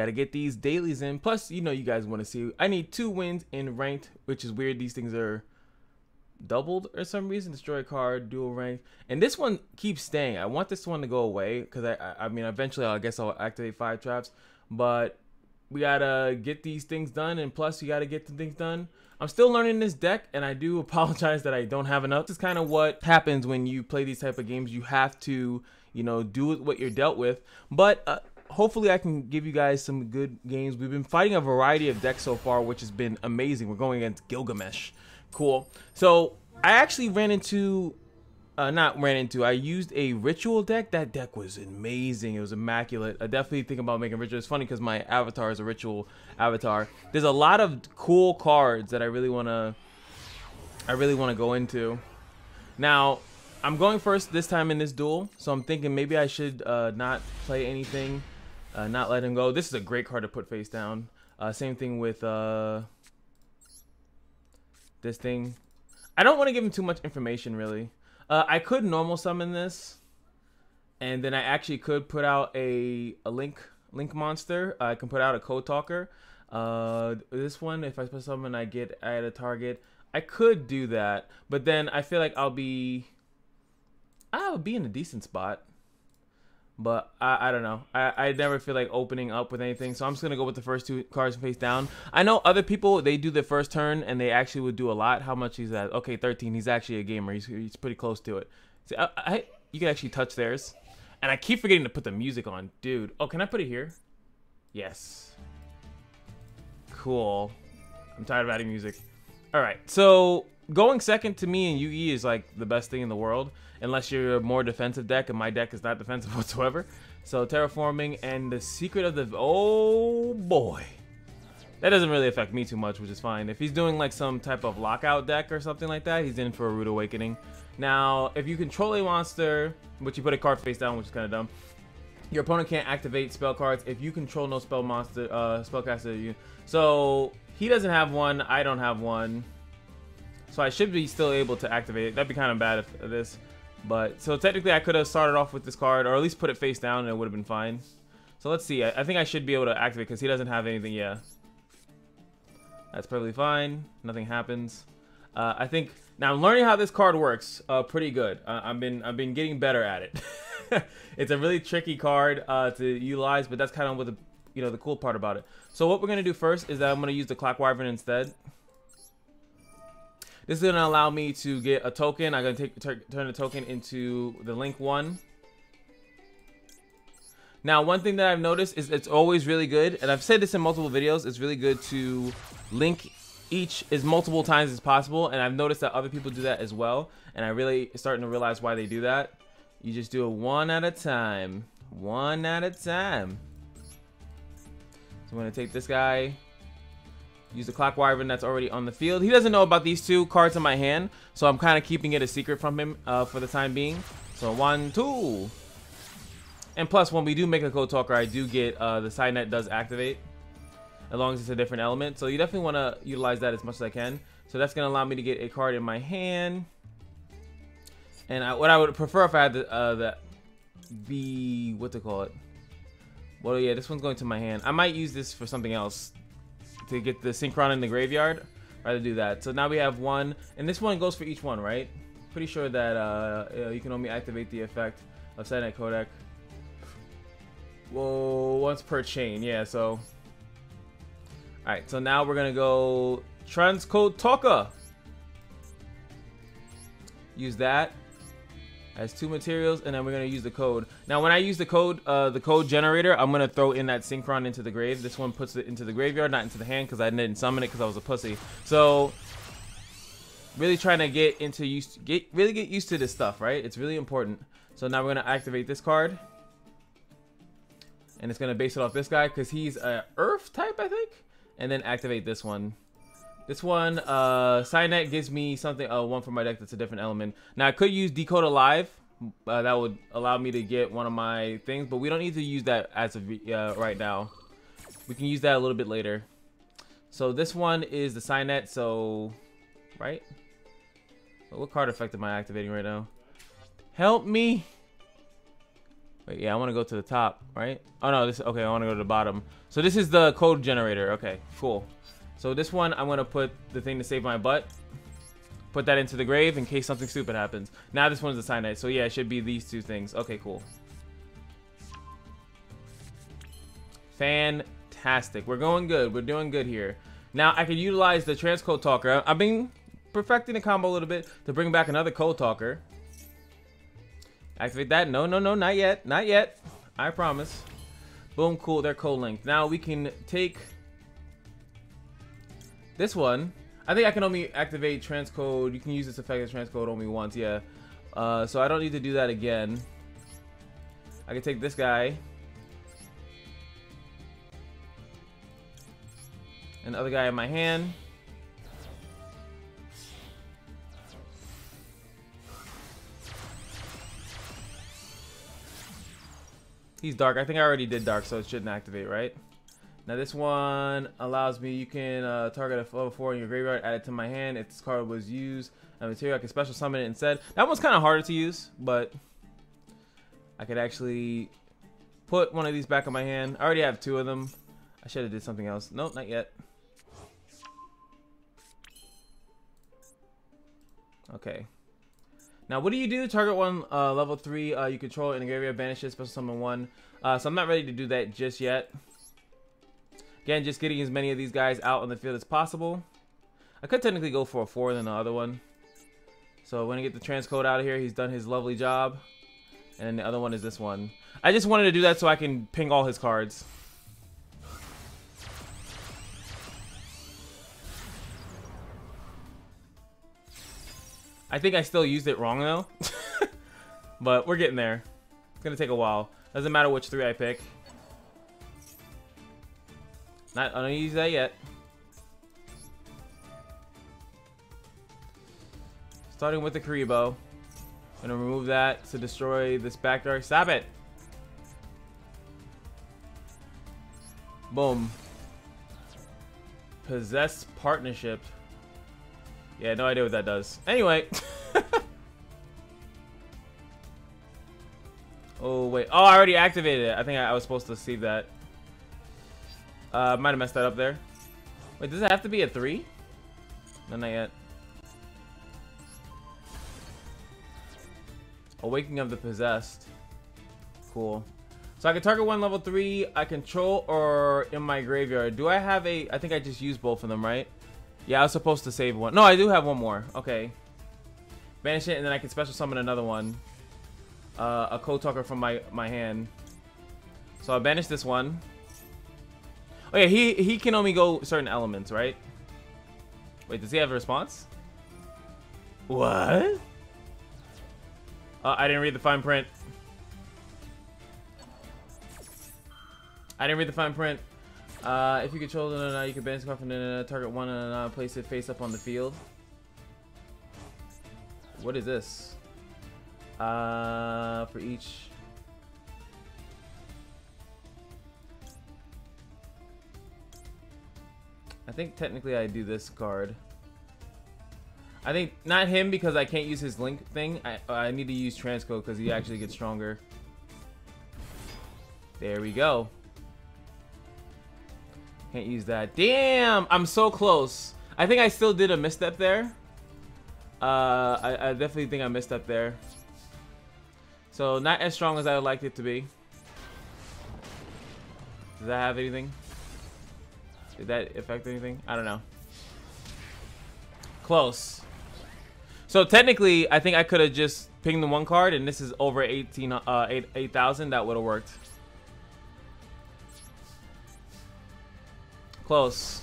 Gotta get these dailies in. Plus, you know, you guys want to see. I need 2 wins in ranked, which is weird. These things are doubled or some reason. Destroy card, dual rank, and this one keeps staying. I want this one to go away because I mean, eventually I guess I'll activate 5 traps, but we gotta get these things done, and plus you gotta get the things done. I'm still learning this deck, and I do apologize that I don't have enough. This is kind of what happens when you play these type of games. You have to, you know, do what you're dealt with, but hopefully I can give you guys some good games. We've been fighting a variety of decks so far, which has been amazing. We're going against Gilgamesh. Cool. So I actually I used a ritual deck. That deck was amazing. It was immaculate. I definitely think about making ritual. It's funny because my avatar is a ritual avatar. There's a lot of cool cards that I really want to go into. Now, I'm going first this time in this duel, so I'm thinking maybe I should not play anything, not let him go. This is a great card to put face down. Same thing with this thing. I don't want to give him too much information, really. I could normal summon this, and then I actually could put out a link monster. I can put out a code talker. This one, if I put summon, I get at a target. I could do that, but then I feel like I'll be in a decent spot. But I don't know. I never feel like opening up with anything, so I'm just gonna go with the first 2 cards face down. I know other people, they do the first turn and they actually would do a lot. How much he's at? Okay, 13. He's actually a gamer. He's pretty close to it. See, you can actually touch theirs, and I keep forgetting to put the music on, dude. Oh, can I put it here? Yes. Cool. I'm tired of adding music. All right, so going second to me in UE is like the best thing in the world, unless you're a more defensive deck, and my deck is not defensive whatsoever. So terraforming and the secret of the, oh boy, that doesn't really affect me too much, which is fine. If he's doing like some type of lockout deck or something like that, he's in for a rude awakening. Now, if you control a monster, which you put a card face down, which is kind of dumb, your opponent can't activate spell cards if you control no spell monster, spellcaster. So he doesn't have one, I don't have one. So I should be still able to activate it. That'd be kind of bad if this. But, so technically I could have started off with this card, or at least put it face down and it would have been fine. So let's see. I think I should be able to activate because he doesn't have anything yet. That's perfectly fine. Nothing happens. I think, now I'm learning how this card works pretty good. I've been getting better at it. It's a really tricky card to utilize, but that's kind of what the cool part about it. So what we're going to do first is that I'm going to use the Clock Wyvern instead. This is going to allow me to get a token. I'm going to turn the token into the Link 1. Now, one thing that I've noticed is it's always really good, and I've said this in multiple videos, it's really good to link each as multiple times as possible, and I've noticed that other people do that as well, and I really starting to realize why they do that. You just do it one at a time. One at a time. So I'm going to take this guy. Use the Clock Wyvern that's already on the field. He doesn't know about these 2 cards in my hand, so I'm kind of keeping it a secret from him for the time being. So 1, 2. And plus, when we do make a code talker, I do get the side net does activate, as long as it's a different element. So you definitely want to utilize that as much as I can. So that's going to allow me to get a card in my hand. And what I would prefer if I had the what to call it? Well, yeah, this one's going to my hand. I might use this for something else to get the Synchron in the graveyard. I'd rather do that. So now we have 1, and this one goes for each one, right? Pretty sure that you can only activate the effect of Sidnet Codec. Whoa, once per chain, yeah. So, all right. So now we're gonna go Transcode Talker. Use that as 2 materials, and then we're gonna use the code. Now, when I use the code generator, I'm gonna throw in that Synchron into the grave. This one puts it into the graveyard, not into the hand, because I didn't summon it because I was a pussy. So, really trying to get used to this stuff, right? It's really important. So now we're gonna activate this card, and it's gonna base it off this guy because he's a Earth type, I think, and then activate this one. This one, Cynet gives me something, one from my deck that's a different element. Now, I could use Decode Alive. That would allow me to get one of my things, but we don't need to use that as of right now. We can use that a little bit later. So this one is the Cynet, so, right? What card effect am I activating right now? Help me! Wait, yeah, I want to go to the top, right? Oh no, this okay. I want to go to the bottom. So this is the code generator. Okay, cool. So this one, I'm gonna put the thing to save my butt. Put that into the grave in case something stupid happens. Now this one's the cyanide. So yeah, it should be these two things. Okay, cool. Fantastic. We're going good. We're doing good here. Now I could utilize the transcode talker. I've been perfecting the combo a little bit to bring back another code talker. Activate that. No, no, no, not yet. Not yet. I promise. Boom, cool. They're code linked. Now we can take this one. I think I can only activate transcode. You can use this effect as transcode only once. Yeah. So I don't need to do that again. I can take this guy. And the other guy in my hand. He's dark. I think I already did dark, so it shouldn't activate, right? Now this one allows me, you can target a level 4 in your graveyard, add it to my hand. If this card was used a material, I can special summon it instead. That one's kind of harder to use, but I could actually put one of these back in my hand. I already have two of them. I should have did something else. Nope, not yet. Okay. Now, what do you do? Target one level 3 you control in the graveyard, banish it, special summon one. So I'm not ready to do that just yet. Again, just getting as many of these guys out on the field as possible. I could technically go for a 4 than the other one. So when I get the transcode out of here, he's done his lovely job. And then the other one is this one. I just wanted to do that so I can ping all his cards. I think I still used it wrong though. But we're getting there. It's gonna take a while. Doesn't matter which 3 I pick. I don't use that yet. Starting with the Karibo. Gonna remove that to destroy this backyard. Stop it! Boom. Possess partnership. Yeah, no idea what that does. Anyway. Oh, wait. Oh, I already activated it. I think I was supposed to save that. Might have messed that up there. Wait, does it have to be a 3? No, not yet. Awakening of the Possessed. Cool. So I can target one level 3, I control, or in my graveyard. Do I have a... I think I just used both of them, right? Yeah, I was supposed to save one. No, I do have one more. Okay. Banish it, and then I can special summon another one. A code talker from my hand. So I'll banish this one. Oh yeah, he can only go certain elements, right? Wait, does he have a response? What? I didn't read the fine print. I didn't read the fine print. If you control it, you can banish the card from the target one and place it face up on the field. What is this? For each. I think technically I do this card. I think not him because I can't use his link thing. I need to use transcode because he actually gets stronger. There we go. Can't use that. Damn, I'm so close. I think I still did a misstep there. I definitely think I misstepped there. So not as strong as I would like it to be. Does that have anything? Did that affect anything? I don't know. Close. So technically, I think I could have just pinged the one card, and this is over 8,000. That would have worked. Close.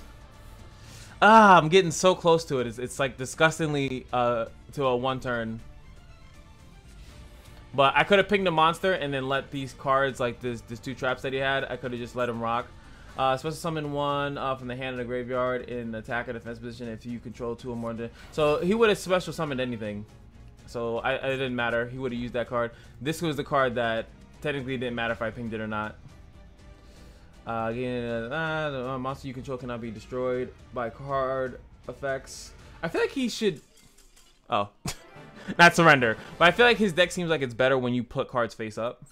Ah, I'm getting so close to it. It's like disgustingly to a 1 turn. But I could have pinged a monster and then let these cards, like this 2 traps that he had, I could have just let him rock. Special summon 1 from the hand of the graveyard in attack or defense position if you control 2 or more. So he would have special summoned anything. So it didn't matter. He would have used that card. This was the card that technically didn't matter if I pinged it or not. Again, the monster you control cannot be destroyed by card effects. I feel like he should... Oh. Not surrender. But I feel like his deck seems like it's better when you put cards face up.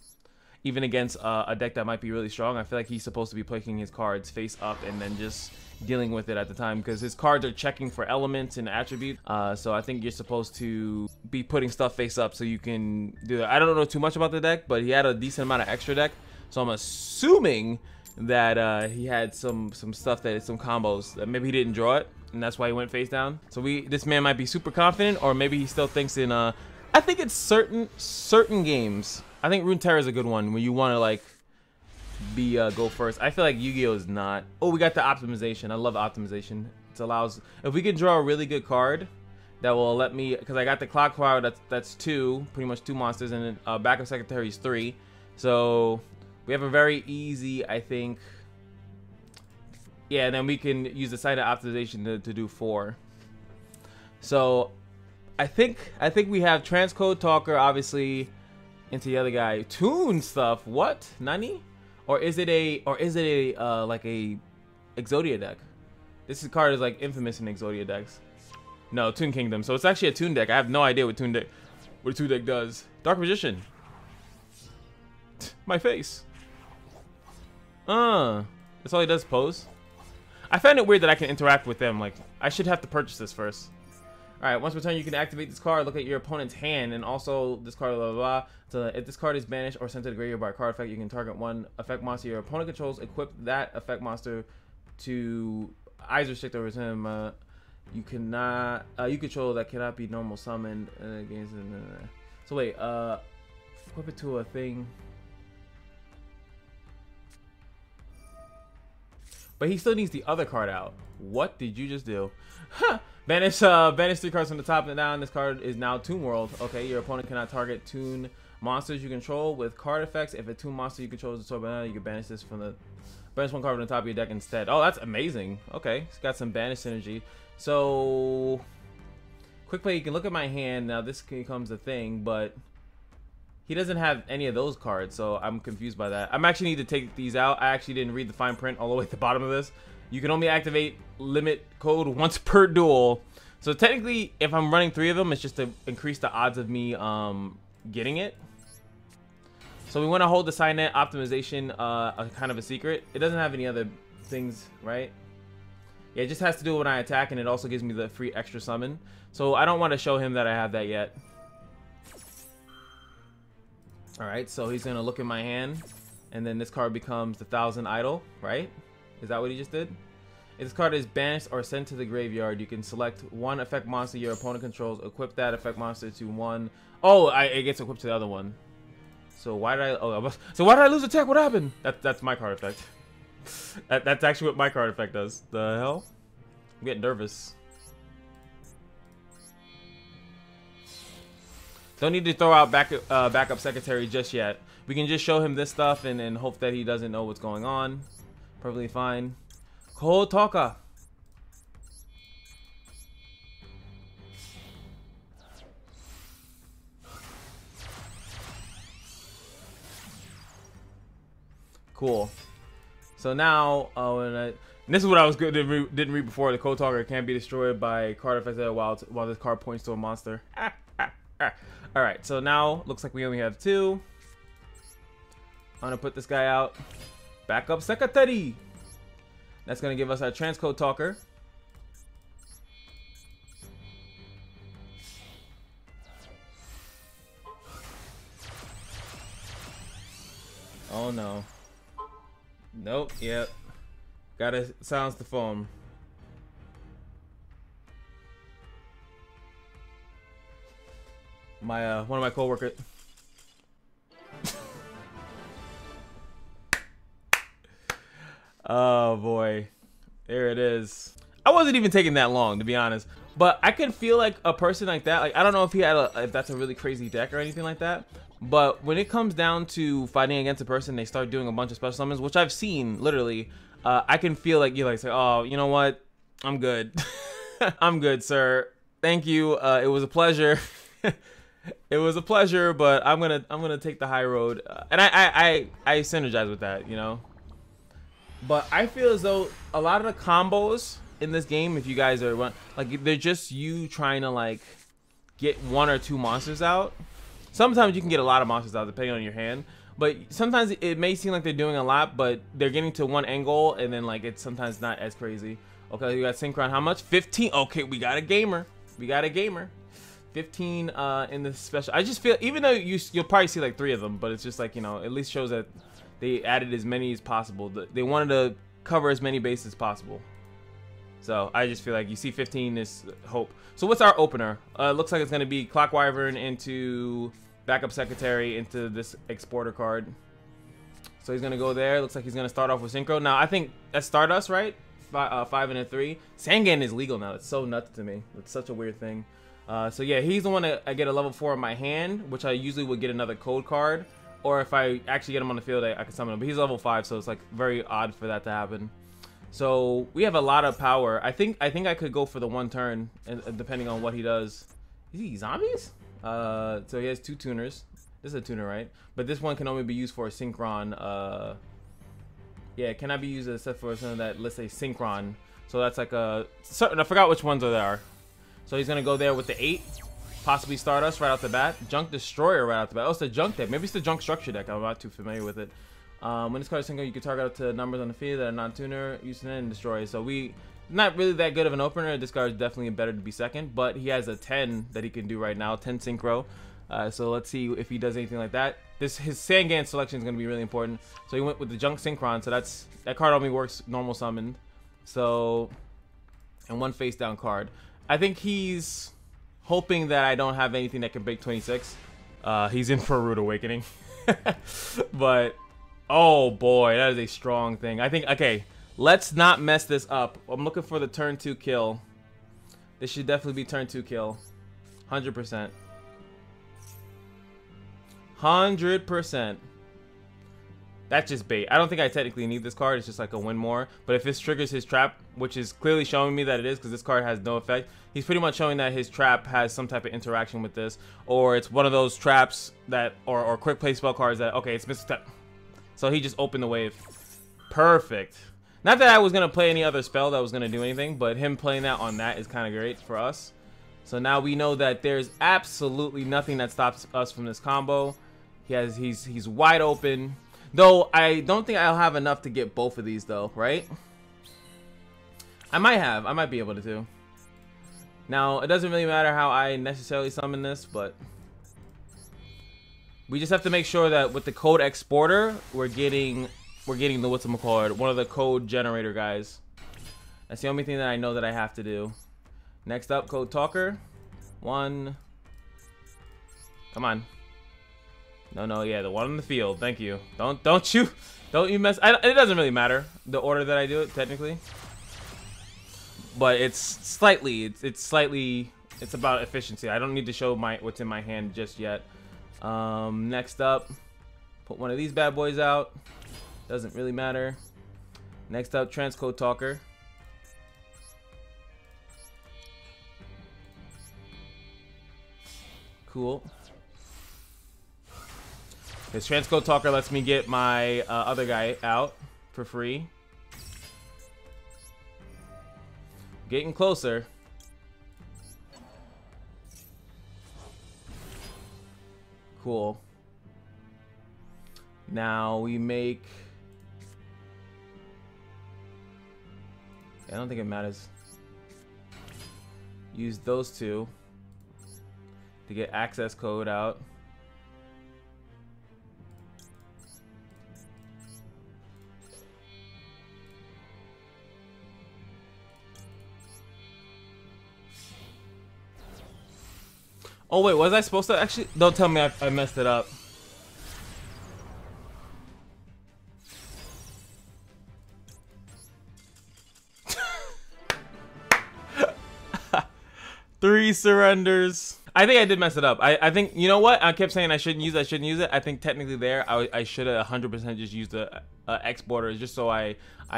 even against a deck that might be really strong. I feel like he's supposed to be placing his cards face up and then just dealing with it at the time, because his cards are checking for elements and attributes. So I think you're supposed to be putting stuff face up so you can do that. I don't know too much about the deck, but he had a decent amount of extra deck, so I'm assuming that he had some stuff that is some combos that maybe he didn't draw it, and that's why he went face down. So this man might be super confident, or maybe he still thinks in I think it's certain games. I think Runeterra is a good one when you want to like go first. I feel like Yu-Gi-Oh is not. Oh, we got the optimization. I love optimization. It allows, if we can draw a really good card that will let me, because I got the clock tower, that's pretty much two monsters, and then backup secretary is 3. So we have a very easy, I think. Yeah, and then we can use the side of optimization to do 4. So I think we have transcode talker, obviously, into the other guy. Toon stuff. What? Nani? Or is it a like a Exodia deck? This card is like infamous in Exodia decks. No, Toon Kingdom. So it's actually a Toon deck. I have no idea what a Toon deck does. Dark Magician. My face. That's all he does, pose. I find it weird that I can interact with them. Like, I should have to purchase this first. Alright, once per turn you can activate this card, look at your opponent's hand, and also this card, blah, blah, blah. So if this card is banished or sent to the graveyard by a card effect, you can target one effect monster your opponent controls, equip that effect monster to eyes restrict over him. You cannot, you control that cannot be normal summoned against. So wait, equip it to a thing. But he still needs the other card out. What did you just do? Huh. Banish 3 cards from the top and down. This card is now Toon World. Okay, your opponent cannot target Toon monsters you control with card effects. If a Toon monster you control is absorbed by another, you can banish this from the banish 1 card from the top of your deck instead. Oh, that's amazing. Okay, it's got some banish synergy. So quick play, you can look at my hand. Now this becomes a thing, but he doesn't have any of those cards, so I'm confused by that. I'm actually need to take these out. I actually didn't read the fine print all the way at the bottom of this. You can only activate limit code once per duel. So technically, if I'm running 3 of them, it's just to increase the odds of me getting it. So we want to hold the Signet optimization kind of a secret. It doesn't have any other things, right? Yeah, it just has to do it when I attack, and it also gives me the free extra summon. So I don't want to show him that I have that yet. Alright, so he's going to look in my hand, and then this card becomes the 1000 Idol, right? Is that what he just did? If this card is banished or sent to the graveyard, you can select one effect monster your opponent controls, equip that effect monster to one. Oh, it gets equipped to the other one. So why did I lose attack? What happened? That's my card effect. That's actually what my card effect does. The hell? I'm getting nervous. Don't need to throw out backup secretary just yet. We can just show him this stuff and hope that he doesn't know what's going on. Perfectly fine. Cold Talker. Cool. So now, this is what I was good didn't read before. The Cold Talker can be destroyed by card effects while this card points to a monster. All right. So now looks like we only have 2. I'm gonna put this guy out. Backup secretary. That's gonna give us our transcode talker. Oh no. Nope. Yep. Gotta silence the phone. My one of my coworkers. Oh boy, there it is. I wasn't even taking that long, to be honest, but I could feel like a person like that. Like, I don't know if if that's a really crazy deck or anything like that, but when it comes down to fighting against a person, they start doing a bunch of special summons, which I've seen literally. I can feel like you're like, say, oh, you know what? I'm good. I'm good, sir. Thank you. It was a pleasure. It was a pleasure, but I'm gonna take the high road, and I synergize with that, you know. But I feel as though a lot of the combos in this game, if you guys are like, they're just you trying to like get 1 or 2 monsters out. Sometimes you can get a lot of monsters out depending on your hand, But sometimes it may seem like they're doing a lot, but they're getting to one angle, and then like it's sometimes not as crazy. Okay, you got Synchron. How much? 15. Okay, we got a gamer. We got a gamer. 15 in the special. I just feel, even though you'll probably see like 3 of them, but it's just like, you know, at least shows that they added as many as possible. They wanted to cover as many bases as possible. So I just feel like you see 15 is hope. So what's our opener? Looks like it's going to be Clock Wyvern into Backup Secretary into this Exporter card. So he's going to go there. Looks like he's going to start off with Synchro. Now I think that's Stardust, right? 5 and a 3. Sangan is legal now. It's so nuts to me. It's such a weird thing. So yeah, he's the one that I get a level 4 in my hand, which I usually would get another code card. Or if I actually get him on the field, I can summon him. But he's level 5, so it's like very odd for that to happen. So we have a lot of power. I think I could go for the 1 turn, depending on what he does. Is he zombies? So he has 2 tuners. This is a tuner, right? But this one can only be used for a Synchron. Yeah, it cannot be used except for something that, let's say, Synchron. So that's like a certain, I forgot which ones there are. So he's gonna go there with the 8, possibly Stardust right out the bat. Junk Destroyer right out the bat. Oh, it's the Junk deck. Maybe it's the Junk Structure deck. I'm not too familiar with it. When this card is Synchro, you can target up to numbers on the field that are non-tuner, use it and destroy. So we not really that good of an opener. This card is definitely better to be second, but he has a 10 that he can do right now, 10 Synchro. So let's see if he does anything like that. His Sangan selection is going to be really important. So he went with the Junk Synchron. So that card only works normal summoned. So, and 1 face down card. I think he's hoping that I don't have anything that can break 26. He's in for a Rude Awakening. But oh boy, that is a strong thing. I think, okay, let's not mess this up. I'm looking for the turn 2 kill. This should definitely be turn 2 kill. 100%. 100%. That's just bait. I don't think I technically need this card. It's just like a win more. But if this triggers his trap, which is clearly showing me that it is because this card has no effect, he's pretty much showing that his trap has some type of interaction with this. Or it's one of those traps that, or quick play spell cards that, okay, it's misstep. So he just opened the wave. Perfect. Not that I was going to play any other spell that was going to do anything, but him playing that on that is kind of great for us. So now we know that there's absolutely nothing that stops us from this combo. He's wide open. Though I don't think I'll have enough to get both of these though, right? I might be able to too. Now, it doesn't really matter how I necessarily summon this, but we just have to make sure that with the code exporter, we're getting the whatchamacallit, one of the code generator guys. That's the only thing that I know that I have to do. Next up, code talker. 1. Come on. No, yeah, the one on the field. Thank you. Don't you mess. It doesn't really matter the order that I do it technically, but it's about efficiency. I don't need to show what's in my hand just yet. Next up, put one of these bad boys out. Doesn't really matter. Next up, transcode talker. Cool. This transcode talker lets me get my other guy out for free. Getting closer. Cool. Now we make... I don't think it matters. Use those 2 to get access code out. Oh wait, was I supposed to actually? Don't tell me I messed it up. Three surrenders. I think I did mess it up. I think, you know what? I kept saying I shouldn't use it. I think technically there, I should have 100% just used the exporter just so I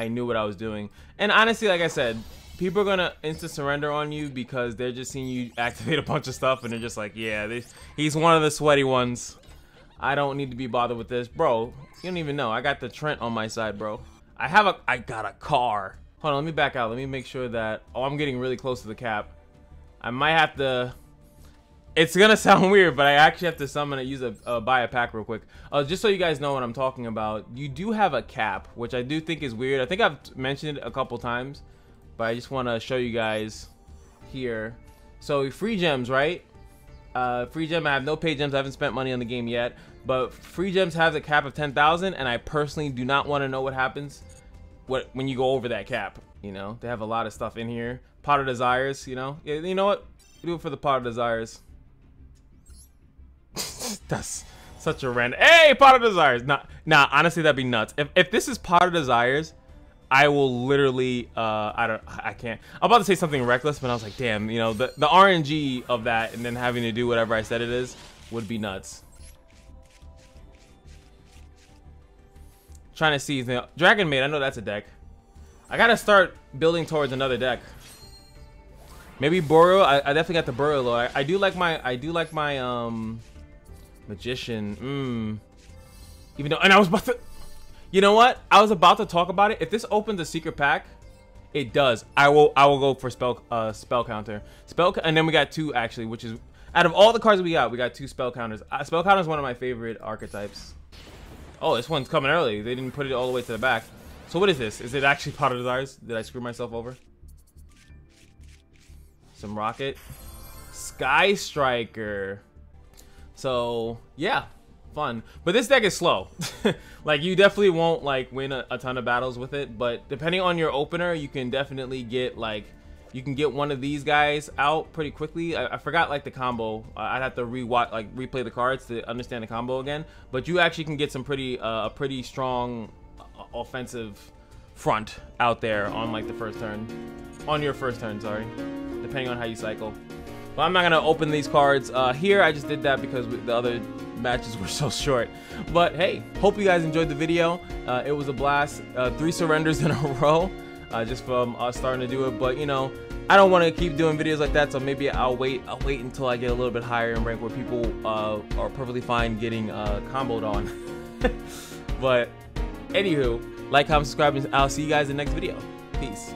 knew what I was doing. And honestly, like I said, people are gonna instant surrender on you because they're just seeing you activate a bunch of stuff and they're just like, yeah, he's one of the sweaty ones. I don't need to be bothered with this. Bro, you don't even know. I got the Trent on my side, bro. I got a car. Hold on, let me back out. Let me make sure that, oh, I'm getting really close to the cap. I might have to, It's gonna sound weird, but I actually have to summon buy a pack real quick. Just so you guys know what I'm talking about. You do have a cap, which I do think is weird. I think I've mentioned it a couple times, but I just want to show you guys here. So free gems, right? Free gem. I have no paid gems. I haven't spent money on the game yet, but free gems have a cap of 10,000, and I personally do not want to know what happens when you go over that cap. You know, they have a lot of stuff in here. Pot of Desires. You know, yeah, you know what? Do it for the Pot of Desires. That's such a random. Hey, Pot of Desires. Nah, honestly, that'd be nuts. If this is Pot of Desires, I will literally I can't. I'm about to say something reckless, but I was like, damn, you know, the RNG of that and then having to do whatever I said it is would be nuts. Trying to see the Dragon Maid. I know that's a deck. I gotta start building towards another deck. Maybe Boro. I definitely got the Boro though. I do like my Magician. Even though, and I was about to, you know what? I was about to talk about it. If this opens a secret pack, it does. I will go for spell counter. And then we got 2 actually, which is out of all the cards we got 2 spell counters. Spell counter is one of my favorite archetypes. Oh, this one's coming early. They didn't put it all the way to the back. So what is this? Is it actually Pot of Desires? Did I screw myself over? Some Rocket. Sky Striker. So yeah, fun. But this deck is slow. Like you definitely won't like win a ton of battles with it. But depending on your opener, you can definitely get like, you can get one of these guys out pretty quickly. I forgot like the combo. I'd have to replay the cards to understand the combo again. But you actually can get some a pretty strong offensive front out there on like the first turn. On your first turn, sorry. Depending on how you cycle. But I'm not gonna open these cards here. I just did that because the other matches were so short. But hey, hope you guys enjoyed the video. It was a blast. 3 surrenders in a row, just from us starting to do it. But you know, I don't want to keep doing videos like that, so maybe I'll wait until I get a little bit higher in rank where people are perfectly fine getting comboed on. But anywho, like, comment, subscribe, and I'll see you guys in the next video. Peace.